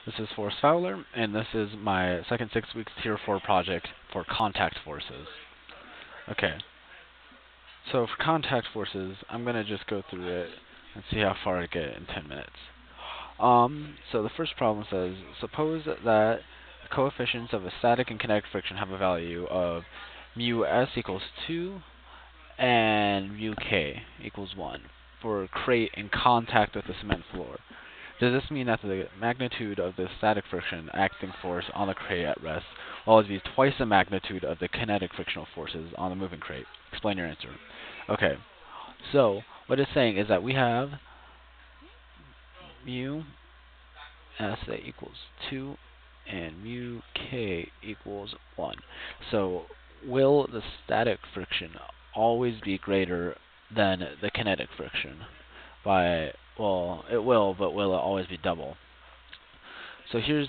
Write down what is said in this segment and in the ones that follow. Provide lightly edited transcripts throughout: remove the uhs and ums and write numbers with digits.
This is Forrest Fowler, and this is my second 6 weeks Tier 4 project for contact forces. Okay, so for contact forces, I'm going to just go through it and see how far I get in 10 minutes. So the first problem says, suppose that the coefficients of a static and kinetic friction have a value of mu s equals 2 and mu k equals 1 for a crate in contact with the cement floor. Does this mean that the magnitude of the static friction acting force on the crate at rest will always be twice the magnitude of the kinetic frictional forces on the moving crate? Explain your answer. Okay, so what it's saying is that we have mu s equals 2 and mu k equals 1. So will the static friction always be greater than the kinetic friction? Well, it will, but will it always be double? So here's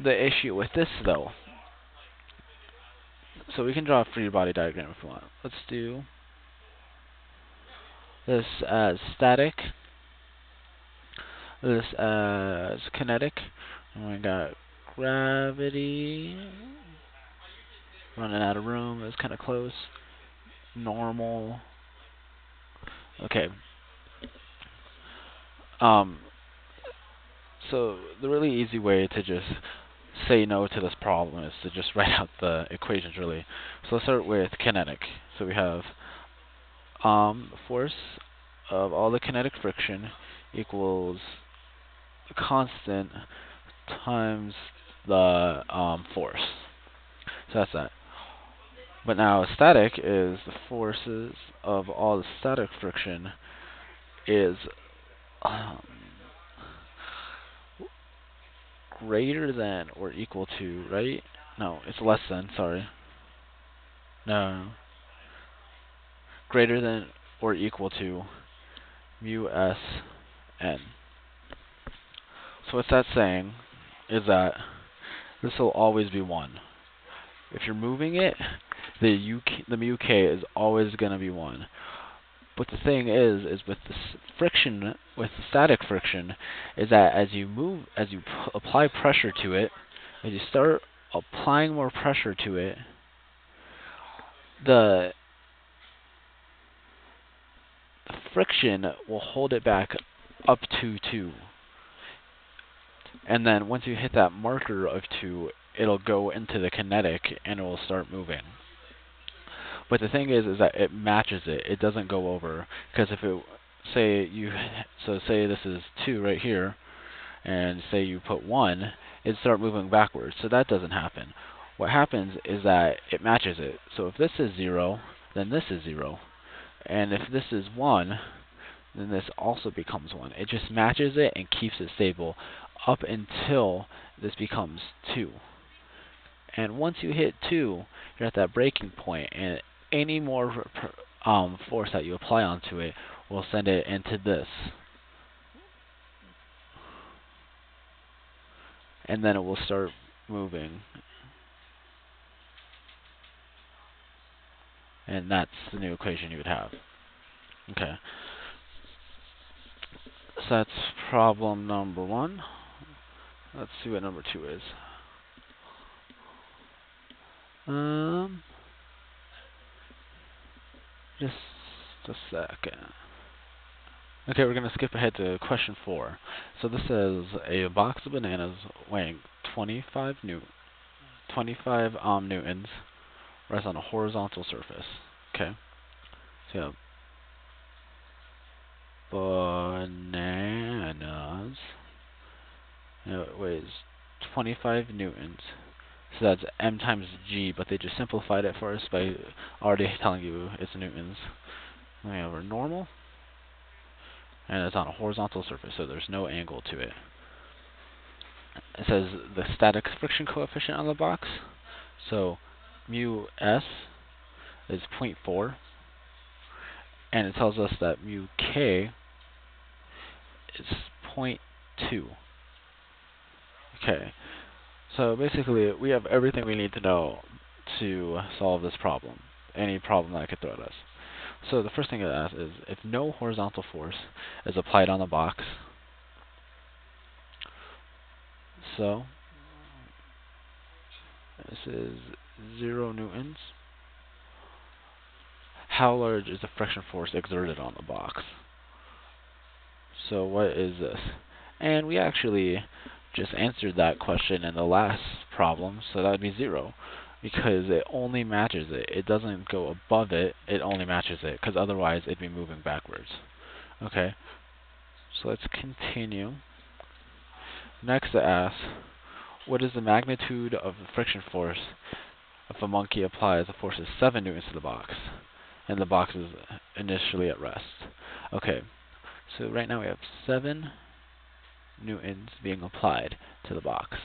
the issue with this, though. So we can draw a free body diagram if we want. Let's do this as static, this as kinetic, and we got gravity. Running out of room, is kind of close. Normal. Okay. So the really easy way to just say no to this problem is to just write out the equations, really. So let's start with kinetic. So we have force of all the kinetic friction equals the constant times the force. So that's that. But now static is the forces of all the static friction is greater than or equal to, right? No, it's less than, sorry. No. Greater than or equal to mu s n. So what that's saying is that this will always be 1. If you're moving it, the mu k is always going to be 1. But the thing is with the friction, with the static friction, is that as you move, as you apply pressure to it, as you start applying more pressure to it, the friction will hold it back up to 2. And then once you hit that marker of 2, it'll go into the kinetic and it will start moving. But the thing is that it matches it. It doesn't go over, because if it say this is 2 right here, and say you put 1, it'd start moving backwards. So that doesn't happen. What happens is that it matches it. So if this is 0, then this is 0. And if this is 1, then this also becomes 1. It just matches it and keeps it stable up until this becomes 2. And once you hit 2, you're at that breaking point, and any more force that you apply onto it will send it into this. And then it will start moving. And that's the new equation you would have. Okay. So that's problem number 1. Let's see what number 2 is. Just a second. Okay, we're going to skip ahead to question 4. So this says a box of bananas weighing 25 newtons rests on a horizontal surface. Okay. So bananas, it weighs 25 newtons. So that's m times g, but they just simplified it for us by already telling you it's newtons. Then we have our normal, and it's on a horizontal surface, so there's no angle to it. It says the static friction coefficient on the box. So mu s is 0.4, and it tells us that mu k is 0.2. Okay, so basically we have everything we need to know to solve this problem, any problem that I could throw at us. So the first thing it asks is, if no horizontal force is applied on the box, So this is 0 newtons. How large is the friction force exerted on the box? So what is this? And we actually just answered that question in the last problem, so that would be 0. Because it only matches it. It doesn't go above it, it only matches it, because otherwise it'd be moving backwards. Okay, so let's continue. Next it asks, what is the magnitude of the friction force if a monkey applies a force of 7 newtons to the box, and the box is initially at rest? Okay, so right now we have 7 newtons being applied to the box.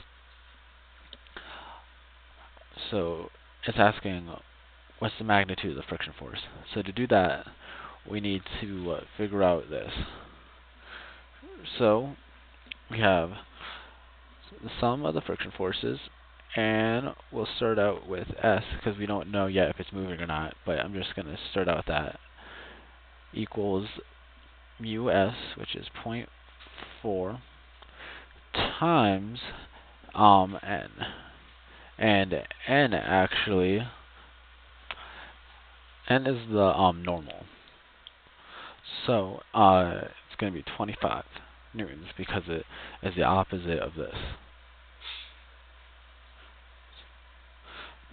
So it's asking what's the magnitude of the friction force. So to do that, we need to figure out this. So we have the sum of the friction forces, and we'll start out with S because we don't know yet if it's moving or not, but I'm just going to start out with that, equals mu S, which is 0.4, times N. And N actually, N is the normal. So it's going to be 25 newtons because it is the opposite of this.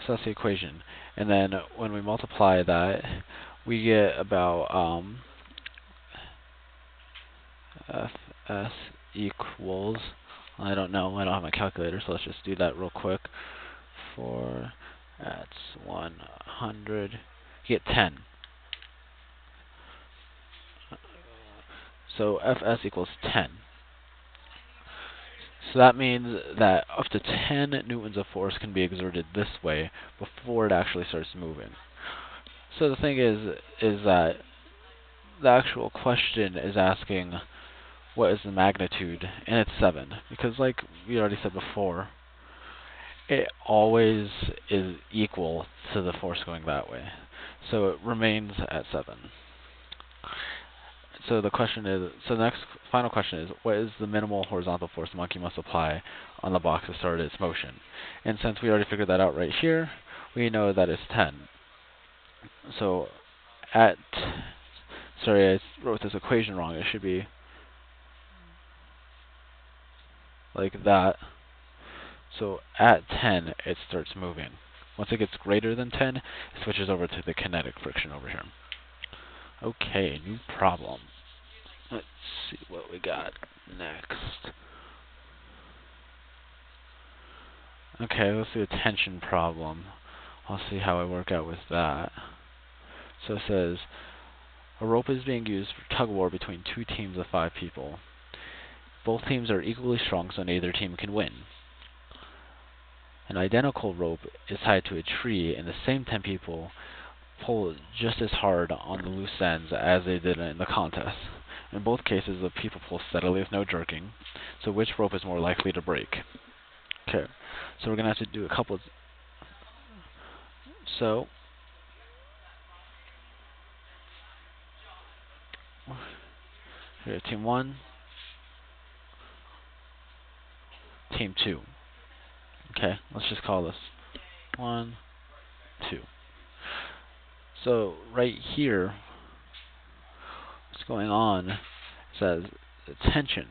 So that's the equation. And then when we multiply that, we get about Fs equals, I don't know, I don't have my calculator, so let's just do that real quick. 4, that's 100, you get 10. So Fs equals 10. So that means that up to 10 newtons of force can be exerted this way before it actually starts moving. So the thing is that the actual question is asking what is the magnitude, and it's 7. Because like we already said before, it always is equal to the force going that way. So it remains at 7. So the question is, so the next final question is, what is the minimal horizontal force the monkey must apply on the box to start its motion? And since we already figured that out right here, we know that it's 10. So sorry, I wrote this equation wrong. It should be like that. So at 10, it starts moving. Once it gets greater than 10, it switches over to the kinetic friction over here. Okay, new problem. Let's see what we got next. Okay, let's do a tension problem. I'll see how I work out with that. So it says, a rope is being used for tug of war between 2 teams of 5 people. Both teams are equally strong, so neither team can win. An identical rope is tied to a tree, and the same 10 people pull just as hard on the loose ends as they did in the contest. In both cases, the people pull steadily with no jerking. So which rope is more likely to break? Okay, so we're going to have to do a couple. So here, team 1, team 2. Okay, let's just call this 1, 2. So right here, what's going on says the tension.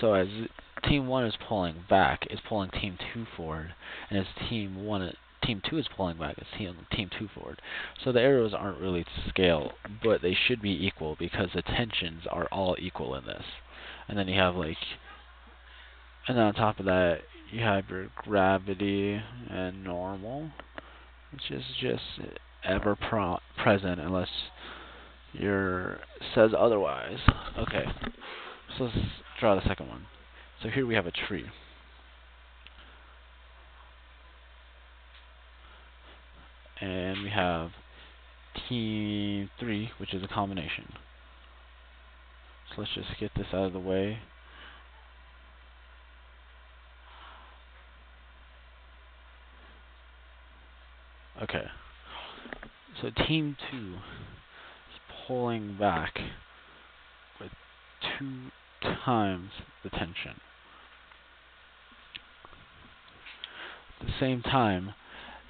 So as team 1 is pulling back, it's pulling team 2 forward, and as team 2 is pulling back, it's team 2 forward. So the arrows aren't really to scale, but they should be equal because the tensions are all equal in this. And then you have and then on top of that, you have your gravity and normal, which is just ever present unless says otherwise. Okay, so let's draw the second one. So here we have a tree. And we have team 3, which is a combination. So let's just get this out of the way. Okay. So team 2 is pulling back with 2 times the tension. At the same time,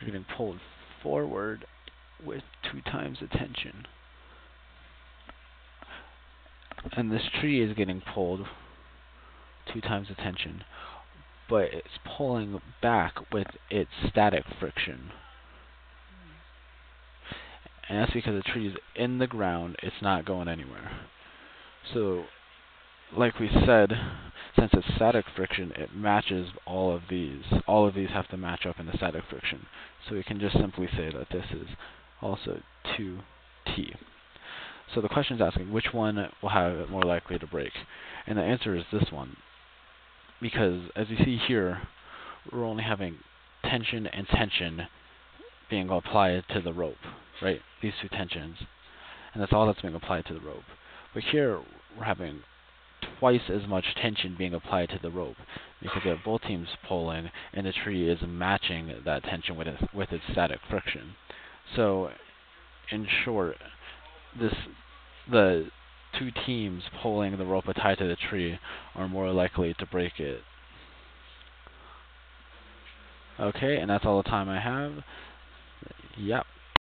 you're getting pulled forward with 2 times the tension. And this tree is getting pulled 2 times the tension, but it's pulling back with its static friction. And that's because the tree is in the ground, it's not going anywhere. So, like we said, since it's static friction, it matches all of these. All of these have to match up in the static friction. So we can just simply say that this is also 2t. So the question is asking which one will have it more likely to break. And the answer is this one. Because as you see here, we're only having tension and tension being applied to the rope, right? These 2 tensions. And that's all that's being applied to the rope. But here, we're having twice as much tension being applied to the rope because we have both teams pulling and the tree is matching that tension with its static friction. So, in short, the 2 teams pulling the rope tied to the tree are more likely to break it. Okay, and that's all the time I have. Yep.